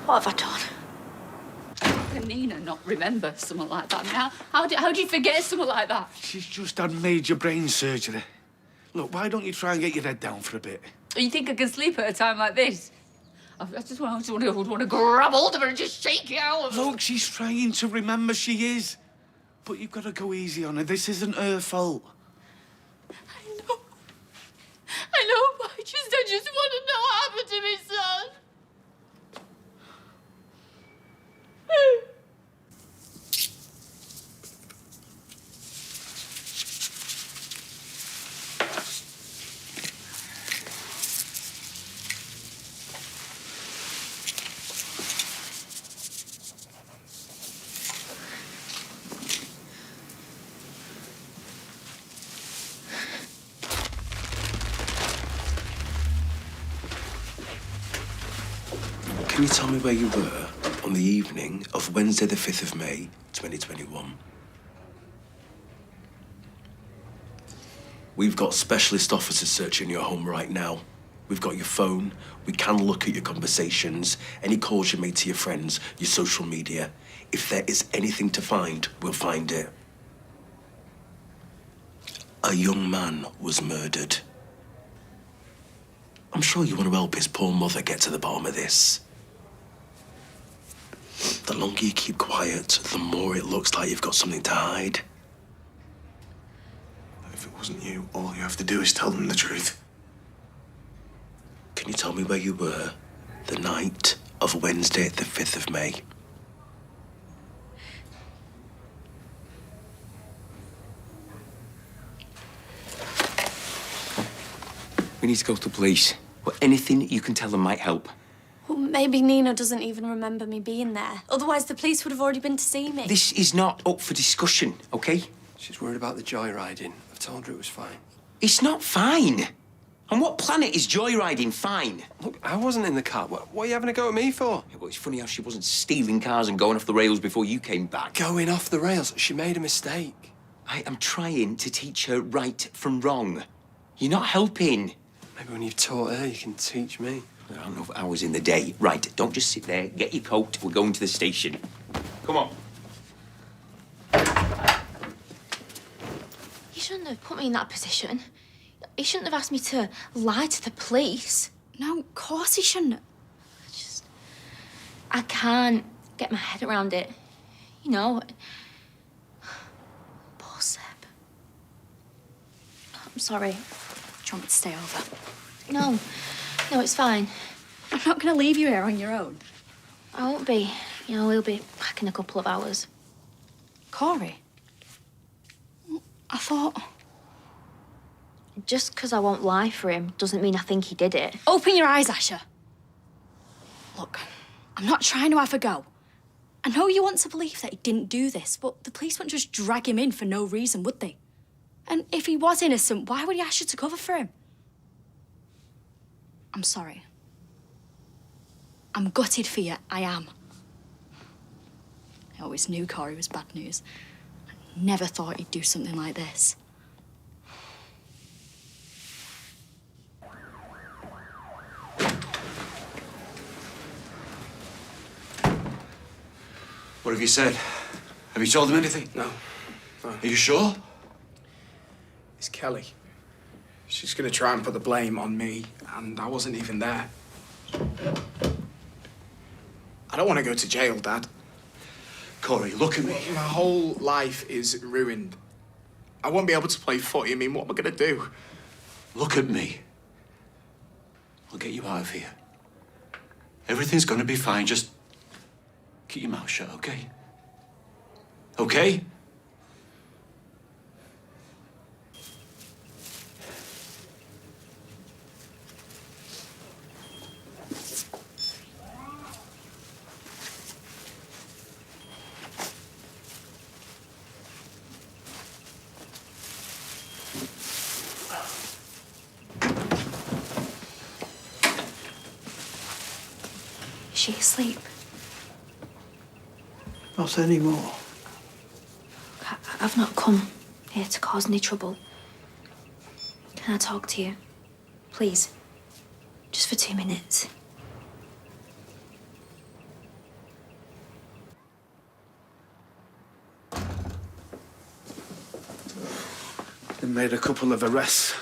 What have I done? How can Nina not remember something like that? I mean, how do you forget something like that? She's just had major brain surgery. Look, why don't you try and get your head down for a bit? You think I can sleep at a time like this? I just want to grab hold of her and just shake you out of her. Look, she's trying to remember, she is. But you've got to go easy on her. This isn't her fault. I know, but I just want to know what happened to my son. Can you tell me where you were on the evening of Wednesday the 5th of May, 2021? We've got specialist officers searching your home right now. We've got your phone. We can look at your conversations, any calls you made to your friends, your social media. If there is anything to find, we'll find it. A young man was murdered. I'm sure you want to help his poor mother get to the bottom of this. The longer you keep quiet, the more it looks like you've got something to hide. If it wasn't you, all you have to do is tell them the truth. Can you tell me where you were the night of Wednesday, the 5th of May? We need to go to the police. But anything you can tell them might help. Well, maybe Nina doesn't even remember me being there. Otherwise, the police would have already been to see me. This is not up for discussion, OK? She's worried about the joyriding. I've told her it was fine. It's not fine. On what planet is joyriding fine? Look, I wasn't in the car. What are you having a go at me for? Yeah, well, it's funny how she wasn't stealing cars and going off the rails before you came back. Going off the rails? She made a mistake. I am trying to teach her right from wrong. You're not helping. Maybe when you've taught her, you can teach me. There are enough hours in the day. Right, don't just sit there. Get your coat. We're going to the station. Come on. He shouldn't have put me in that position. He shouldn't have asked me to lie to the police. No, of course he shouldn't. I can't get my head around it. You know. Poor Seb. I'm sorry. Do you want me to stay over? No, it's fine. I'm not going to leave you here on your own. I won't be. You know, we'll be back in a couple of hours. Corey? I thought... Just because I won't lie for him doesn't mean I think he did it. Open your eyes, Asher. Look, I'm not trying to have a go. I know you want to believe that he didn't do this, but the police wouldn't just drag him in for no reason, would they? And if he was innocent, why would he ask you to cover for him? I'm sorry. I'm gutted for you, I am. I always knew Corey was bad news. I never thought he'd do something like this. What have you said? Have you told them anything? No. Are you sure? It's Kelly. She's gonna try and put the blame on me, and I wasn't even there. I don't want to go to jail, Dad. Corey, look at me. My whole life is ruined. I won't be able to play footy. I mean, what am I gonna do? Look at me. I'll get you out of here. Everything's gonna be fine. Just keep your mouth shut, okay? Okay? Is she asleep? Not anymore. I've not come here to cause any trouble. Can I talk to you? Please. Just for 2 minutes. Been made a couple of arrests.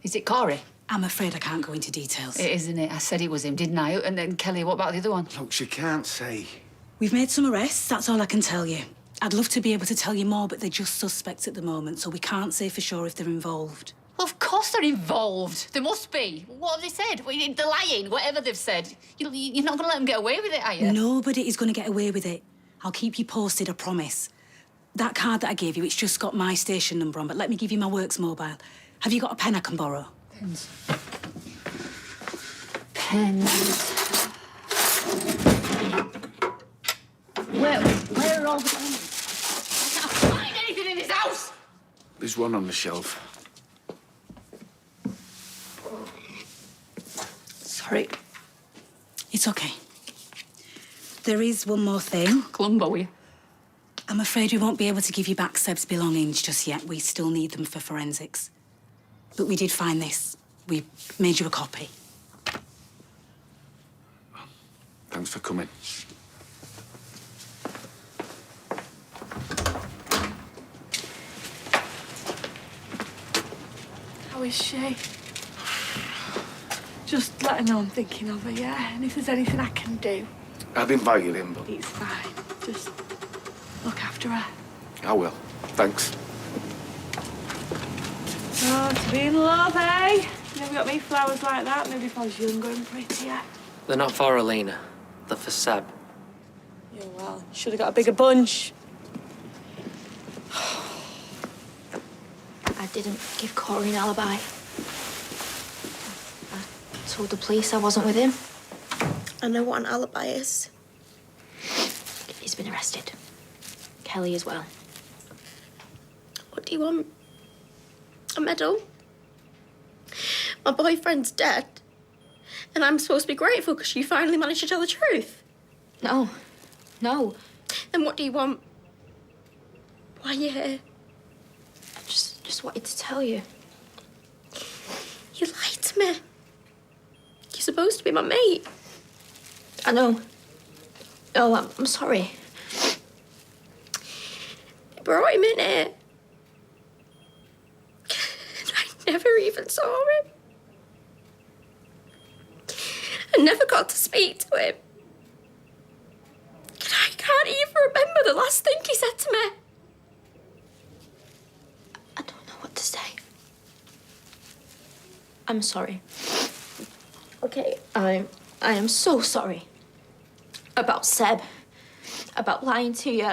Is it Corey? I'm afraid I can't go into details. It is, isn't it? I said it was him, didn't I? And then Kelly, what about the other one? Look, she can't say. We've made some arrests, that's all I can tell you. I'd love to be able to tell you more, but they're just suspects at the moment, so we can't say for sure if they're involved. Well, of course they're involved. There must be. What have they said? Well, they're lying, whatever they've said. You're not going to let them get away with it, are you? Nobody is going to get away with it. I'll keep you posted, I promise. That card that I gave you, it's just got my station number on, but let me give you my works mobile. Have you got a pen I can borrow? Pens. Pens. Where are all the pens? I can't find anything in this house! There's one on the shelf. Sorry. It's okay. There is one more thing. Columbo, you. I'm afraid we won't be able to give you back Seb's belongings just yet. We still need them for forensics. But we did find this. We made you a copy. Thanks for coming. How is she? Just let her know I'm thinking of her, yeah? And if there's anything I can do, I'd invite you in, but it's fine. Just look after her. I will. Thanks. Oh, to be in love, eh? You never got me flowers like that. Maybe if I was younger and prettier. They're not for Elena. They're for Seb. Yeah, well, should have got a bigger bunch. I didn't give Corey an alibi. I told the police I wasn't with him. I know what an alibi is. He's been arrested. Kelly as well. What do you want? A medal? My boyfriend's dead. And I'm supposed to be grateful because you finally managed to tell the truth. No. No. Then what do you want? Why are you here? I just wanted to tell you. You lied to me. You're supposed to be my mate. I know. Oh, I'm sorry. I brought him in here. And I never even saw him. I never got to speak to him. And I can't even remember the last thing he said to me. I don't know what to say. I'm sorry. Okay, I am so sorry. About Seb. About lying to you.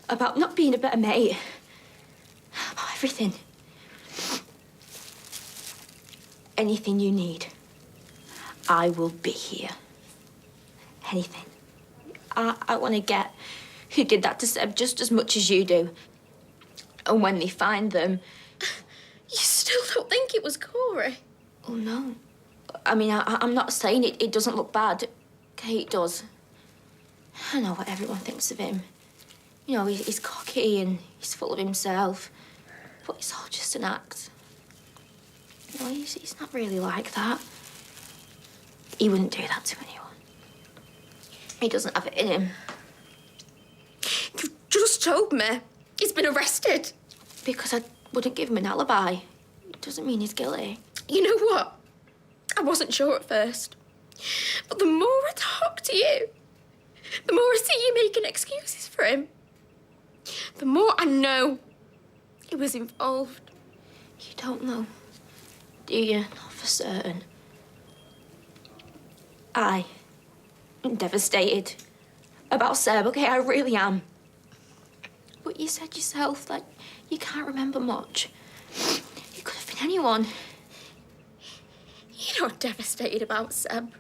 About not being a better mate. About everything. Anything you need, I will be here. Anything. I want to get who did that to Seb just as much as you do. And when they find them... You still don't think it was Corey? Oh, no. I mean, I'm not saying it doesn't look bad. Okay, it does. I know what everyone thinks of him. You know, he's cocky and he's full of himself. But it's all just an act. You know, he's not really like that. He wouldn't do that to anyone. He doesn't have it in him. You just told me. He's been arrested. Because I wouldn't give him an alibi. It doesn't mean he's guilty. You know what? I wasn't sure at first. But the more I talk to you, the more I see you making excuses for him, the more I know he was involved. You don't know, do you? Not for certain. I'm devastated about Seb, okay? I really am. But you said yourself that you can't remember much. It could have been anyone. You're not devastated about Seb.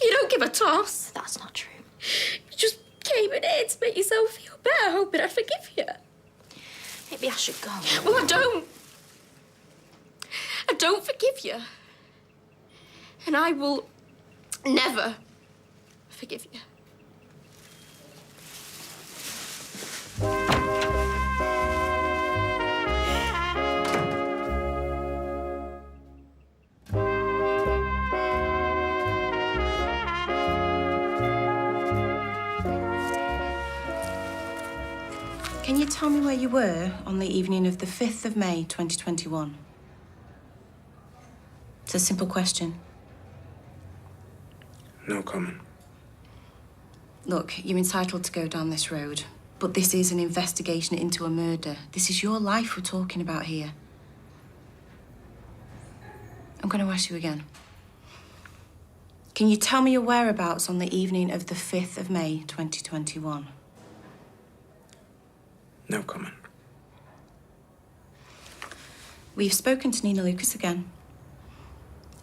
You don't give a toss. That's not true. You just came in here to make yourself feel better, hoping I'd forgive you. Maybe I should go. Well, I don't. I don't forgive you. And I will never forgive you. Can Can you tell me where you were on the evening of the 5th of May, 2021? It's a simple question. No comment. Look, you're entitled to go down this road, but this is an investigation into a murder. This is your life we're talking about here. I'm going to ask you again. Can you tell me your whereabouts on the evening of the 5th of May, 2021? No comment. We've spoken to Nina Lucas again.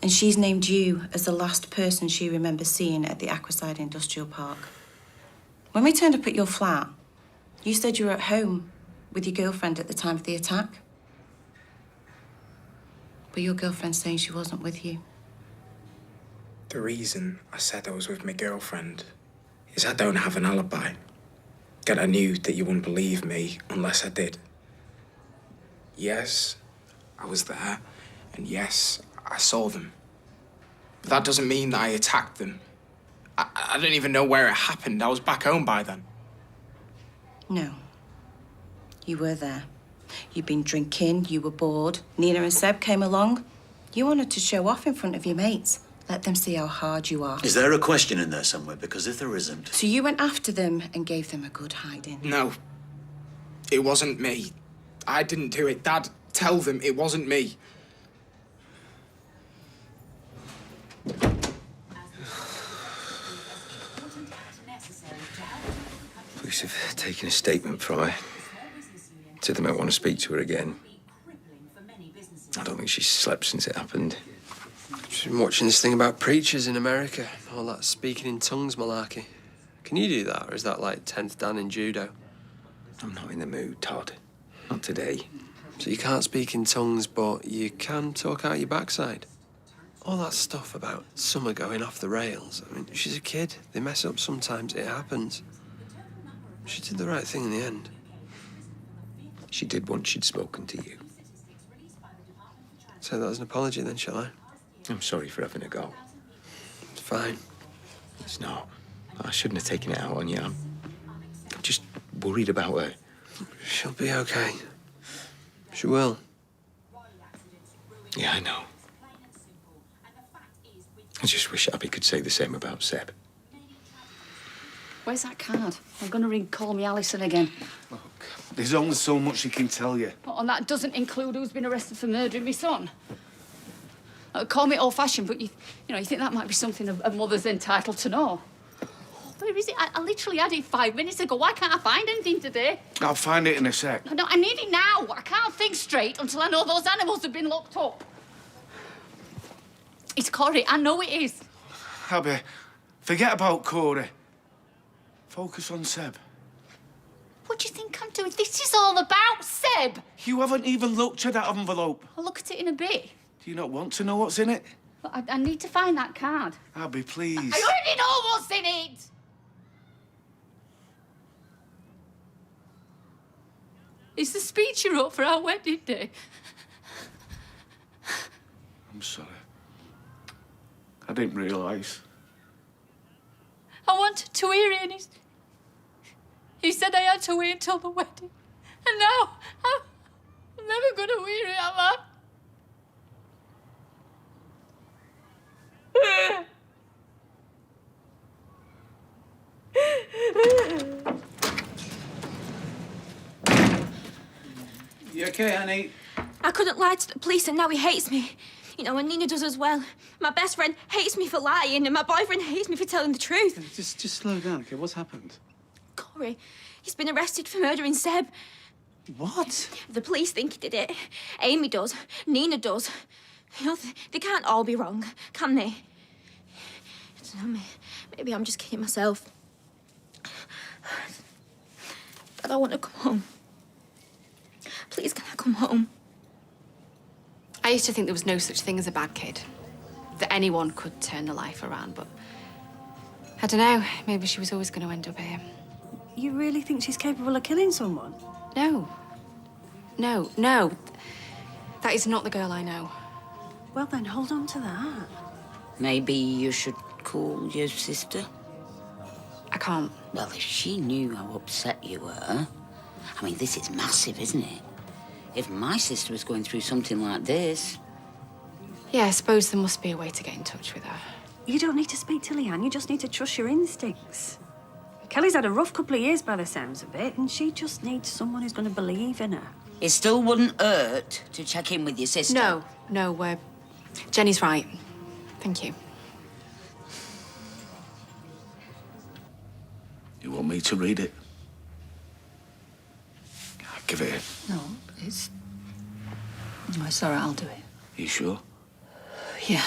And she's named you as the last person she remembers seeing at the Aquaside Industrial Park. When we turned up at your flat, you said you were at home with your girlfriend at the time of the attack. But your girlfriend's saying she wasn't with you. The reason I said I was with my girlfriend is I don't have an alibi. And I knew that you wouldn't believe me unless I did. Yes, I was there, and yes, I saw them. But that doesn't mean that I attacked them. I don't even know where it happened. I was back home by then. No. You were there. You'd been drinking, you were bored. Nina and Seb came along. You wanted to show off in front of your mates. Let them see how hard you are. Is there a question in there somewhere? Because if there isn't... So you went after them and gave them a good hiding? No. It wasn't me. I didn't do it. Dad, tell them it wasn't me. Police have taken a statement from her. Said they might want to speak to her again. I don't think she's slept since it happened. She's been watching this thing about preachers in America. All that speaking in tongues malarkey. Can you do that, or is that like 10th Dan in judo? I'm not in the mood, Todd. Not today. So you can't speak in tongues, but you can talk out your backside? All that stuff about Summer going off the rails. I mean, she's a kid. They mess up sometimes. It happens. She did the right thing in the end. She did once she'd spoken to you. Say that as an apology then, shall I? I'm sorry for having a go. It's fine. It's not. I shouldn't have taken it out on you. I'm just worried about her. She'll be okay. She will. Yeah, I know. I just wish Abby could say the same about Seb. Where's that card? I'm going to ring Call Me Alison again. Look, there's only so much she can tell you. Oh, and that doesn't include who's been arrested for murdering my son. Call me old-fashioned, but you think that might be something a mother's entitled to know. Where is it? I literally had it 5 minutes ago. Why can't I find anything today? I'll find it in a sec. No, I need it now. I can't think straight until I know those animals have been locked up. It's Corey. I know it is. Abby, forget about Corey. Focus on Seb. What do you think I'm doing? This is all about Seb. You haven't even looked at that envelope. I'll look at it in a bit. Do you not want to know what's in it? But I need to find that card. Abby, please. I already know what's in it. It's the speech you wrote for our wedding day. I'm sorry. I didn't realise. I wanted to hear it, and he said I had to wait until the wedding. And now I'm never going to hear it, am I? You okay, Annie? I couldn't lie to the police and now he hates me. You know, and Nina does as well. My best friend hates me for lying and my boyfriend hates me for telling the truth. Just slow down, okay? What's happened? Corey, he's been arrested for murdering Seb. What? The police think he did it. Amy does. Nina does. You know, they can't all be wrong, can they? I don't know, maybe I'm just kidding myself. But I want to come home. Please, can I come home? I used to think there was no such thing as a bad kid. That anyone could turn the life around, but... I don't know, maybe she was always going to end up here. You really think she's capable of killing someone? No. No. That is not the girl I know. Well, then hold on to that. Maybe you should call your sister? I can't. Well, if she knew how upset you were, I mean, this is massive, isn't it? If my sister was going through something like this... Yeah, I suppose there must be a way to get in touch with her. You don't need to speak to Leanne, you just need to trust your instincts. Kelly's had a rough couple of years by the sounds of it, and she just needs someone who's going to believe in her. It still wouldn't hurt to check in with your sister. No, Jenny's right. Thank you. You want me to read it? Give it here. No, it's... No, it's all right, I'll do it. You sure? Yeah.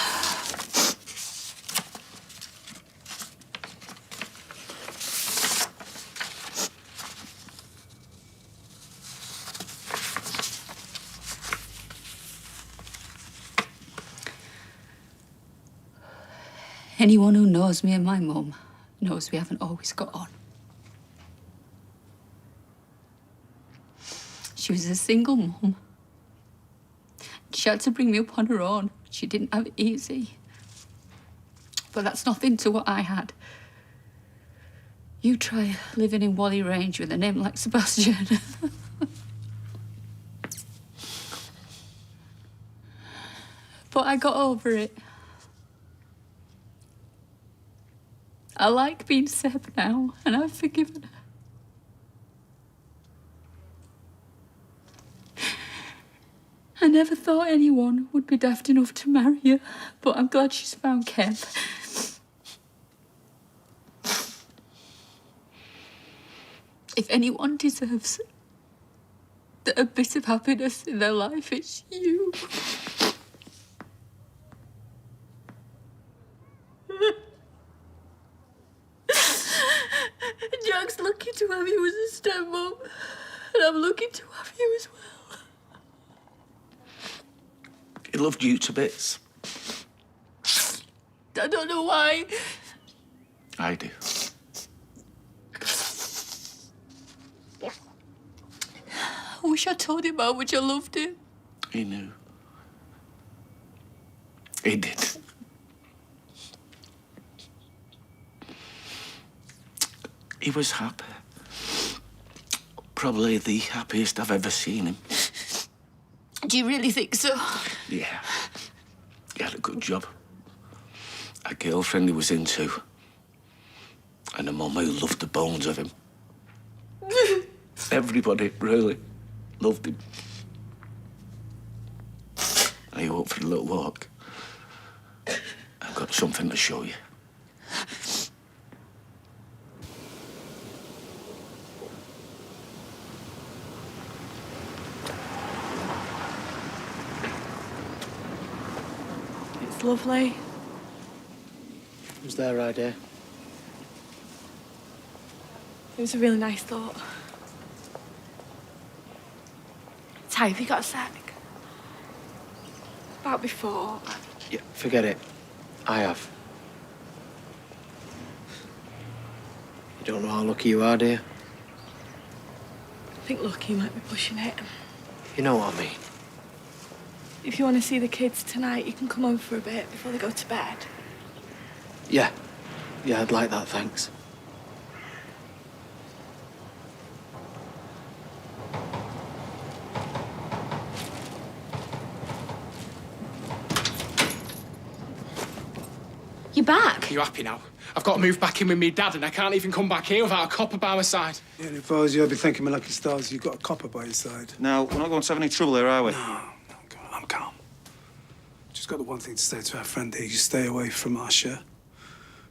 Anyone who knows me and my mum knows we haven't always got on. She was a single mum. She had to bring me up on her own. She didn't have it easy. But that's nothing to what I had. You try living in Wally Range with a name like Sebastian. But I got over it. I like being Seb now, and I've forgiven her. I never thought anyone would be daft enough to marry her, but I'm glad she's found Kev. If anyone deserves a bit of happiness in their life, it's you. Jack's lucky to have you as a stepmom, and I'm lucky to have you as well. He loved you to bits. I don't know why. I do. I wish I told him how much I loved him. He knew. He did. He was happy. Probably the happiest I've ever seen him. Do you really think so? Yeah. He had a good job. A girlfriend he was into. And a mum who loved the bones of him. Everybody really loved him. Are you up for a little walk? I've got something to show you. It's lovely. It was their idea. It was a really nice thought. Ty, have you got a sec? About before. Yeah, forget it. I have. You don't know how lucky you are, do you? I think lucky might be pushing it. You know what I mean. If you want to see the kids tonight, you can come home for a bit before they go to bed. Yeah. Yeah, I'd like that, thanks. You're back? Are you happy now? I've got to move back in with me dad, and I can't even come back here without a copper by my side. Yeah, and if I was you, I'd be thanking my lucky stars you've got a copper by your side. No, we're not going to have any trouble here, are we? No, I'm calm. Just got the one thing to say to our friend here. You stay away from Asha.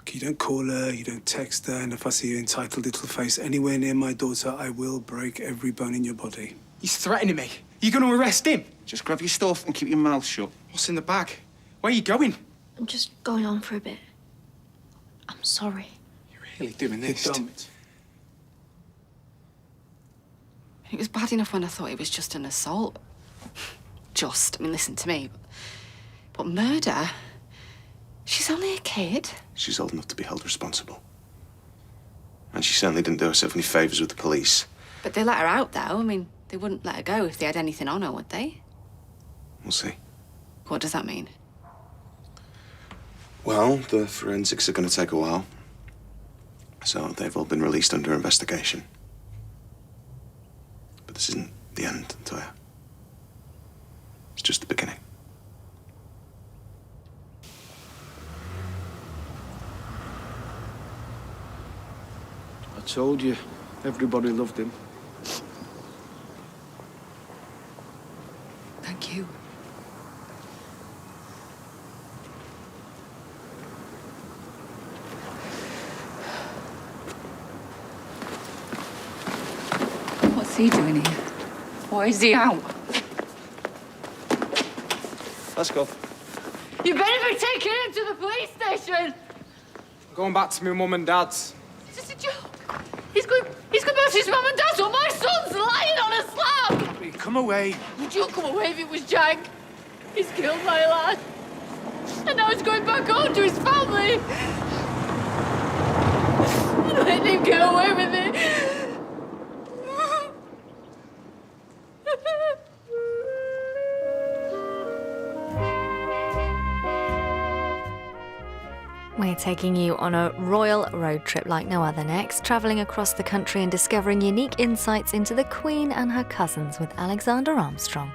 You don't call her, you don't text her, and if I see your entitled little face anywhere near my daughter, I will break every bone in your body. He's threatening me. You going to arrest him? Just grab your stuff and keep your mouth shut. What's in the bag? Where are you going? I'm just going on for a bit. I'm sorry. You're really doing this? You're dumped. It was bad enough when I thought it was just an assault. I mean, listen to me. But murder? She's only a kid. She's old enough to be held responsible. And she certainly didn't do herself any favours with the police. But they let her out, though. I mean, they wouldn't let her go if they had anything on her, would they? We'll see. What does that mean? Well, the forensics are going to take a while. So they've all been released under investigation. this isn't the end, Toya. It's just the beginning. I told you, everybody loved him. Thank you. What's he doing here? Why is he out? Let's go. You better be taking him to the police station. Going back to my mum and dad's. Is this a joke? He's going back to his mum and dad's, or my son's lying on a slab. Come away. Would you come away if it was Jack? He's killed my lad. And now he's going back home to his family. Let him get away with it. We're taking you on a royal road trip like no other next, travelling across the country and discovering unique insights into the Queen and her cousins with Alexander Armstrong.